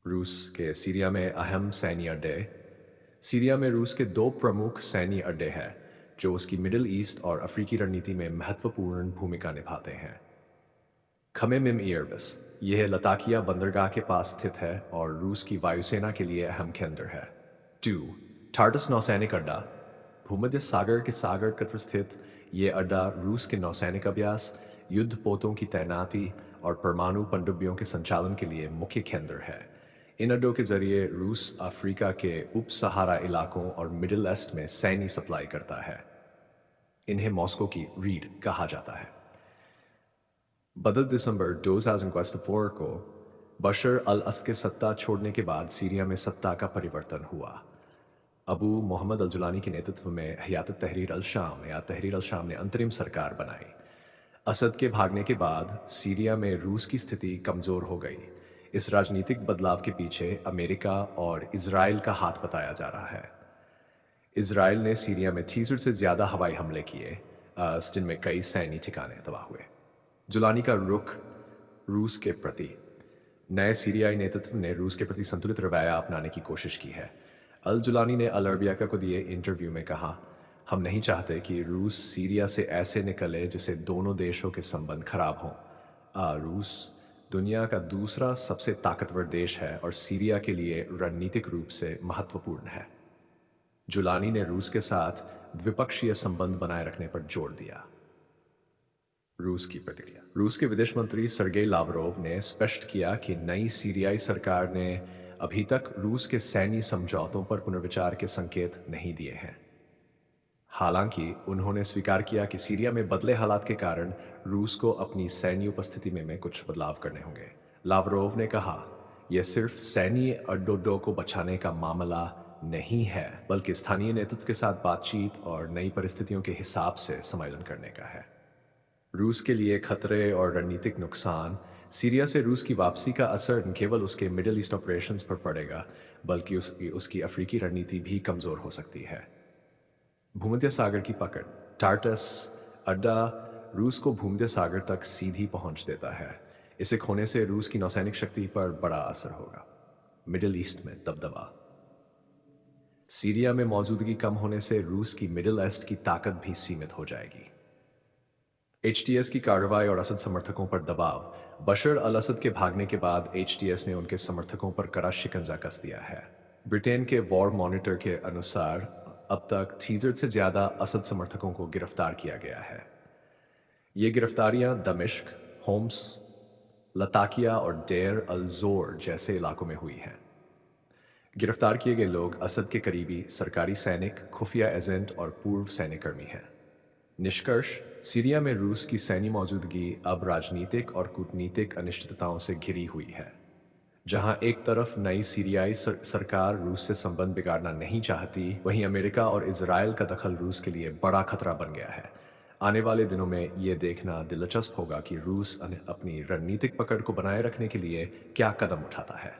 रूस के सीरिया में अहम सैन्य अड्डे। सीरिया में रूस के दो प्रमुख सैन्य अड्डे हैं जो उसकी मिडिल ईस्ट और अफ्रीकी रणनीति में महत्वपूर्ण भूमिका निभाते हैं। खमेमिम एयरबेस यह लताकिया बंदरगाह के पास स्थित है और रूस की वायुसेना के लिए अहम केंद्र है। 2. टार्टस नौसैनिक अड्डा। भूमध्य सागर के सागर तट पर स्थित ये अड्डा रूस के नौसैनिक अभ्यास, युद्ध पोतों की तैनाती और परमाणु पनडुब्बियों के संचालन के लिए मुख्य केंद्र है। इन अड्डों के जरिए रूस अफ्रीका के उप सहारा इलाकों और मिडिल ईस्ट में सैन्य सप्लाई करता है। इन्हें मॉस्को की रीढ़ कहा जाता है। 12 दिसंबर 2004 को बशर अल असद के सत्ता छोड़ने के बाद सीरिया में सत्ता का परिवर्तन हुआ। अबू मोहम्मद अल जुलानी के नेतृत्व में हयात तहरीर अल शाम या तहरीर अल शाम ने अंतरिम सरकार बनाई। असद के भागने के बाद सीरिया में रूस की स्थिति कमजोर हो गई। इस राजनीतिक बदलाव के पीछे अमेरिका और इजराइल का हाथ बताया जा रहा है। इजराइल ने सीरिया में 600 से ज्यादा हवाई हमले किए, जिनमें कई सैन्य ठिकाने तबाह हुए। जुलानी का रुख रूस के प्रति। नए सीरियाई नेतृत्व ने रूस के प्रति संतुलित रवैया अपनाने की कोशिश की है। अल जुलानी ने अल अरबिया को दिए इंटरव्यू में कहा, हम नहीं चाहते कि रूस सीरिया से ऐसे निकले जिससे दोनों देशों के संबंध खराब हों। रूस दुनिया का दूसरा सबसे ताकतवर देश है और सीरिया के लिए रणनीतिक रूप से महत्वपूर्ण है। जुलानी ने रूस के साथ द्विपक्षीय संबंध बनाए रखने पर जोर दिया। रूस की प्रतिक्रिया। रूस के विदेश मंत्री सरगेई लावरोव ने स्पष्ट किया कि नई सीरियाई सरकार ने अभी तक रूस के सैन्य समझौतों पर पुनर्विचार के संकेत नहीं दिए हैं। हालांकि उन्होंने स्वीकार किया कि सीरिया में बदले हालात के कारण रूस को अपनी सैन्य उपस्थिति में कुछ बदलाव करने होंगे। लावरोव ने कहा, यह सिर्फ सैन्य अड्डों को बचाने का मामला नहीं है, बल्कि स्थानीय नेतृत्व के साथ बातचीत और नई परिस्थितियों के हिसाब से समायोजन करने का है। रूस के लिए खतरे और रणनीतिक नुकसान। सीरिया से रूस की वापसी का असर न केवल उसके मिडिल ईस्ट ऑपरेशंस पर पड़ेगा, बल्कि उसकी अफ्रीकी रणनीति भी कमजोर हो सकती है। भूमध्य सागर की पकड़। टार्टस अड्डा रूस को भूमध्य सागर तक सीधी पहुंच देता है। इसे खोने से रूस की नौसैनिक शक्ति पर बड़ा असर होगा। मिडिल ईस्ट में दबदबा। सीरिया में मौजूदगी कम होने से रूस की मिडिल ईस्ट की ताकत भी सीमित हो जाएगी। एचटीएस की कार्रवाई और असद समर्थकों पर दबाव। बशर अल असद के भागने के बाद एचटीएस ने उनके समर्थकों पर कड़ा शिकंजा कस दिया है। ब्रिटेन के वॉर मॉनिटर के अनुसार अब तक 300 से ज्यादा असद समर्थकों को गिरफ्तार किया गया है। ये गिरफ्तारियां दमिश्क, होम्स, लताकिया और डेर अल जोर जैसे इलाकों में हुई हैं। गिरफ्तार किए गए लोग असद के करीबी सरकारी सैनिक, खुफिया एजेंट और पूर्व सैन्यकर्मी हैं। निष्कर्ष, सीरिया में रूस की सैन्य मौजूदगी अब राजनीतिक और कूटनीतिक अनिश्चितताओं से घिरी हुई है। जहां एक तरफ नई सीरियाई सरकार रूस से संबंध बिगाड़ना नहीं चाहती, वहीं अमेरिका और इजराइल का दखल रूस के लिए बड़ा खतरा बन गया है। आने वाले दिनों में ये देखना दिलचस्प होगा कि रूस अपनी रणनीतिक पकड़ को बनाए रखने के लिए क्या कदम उठाता है।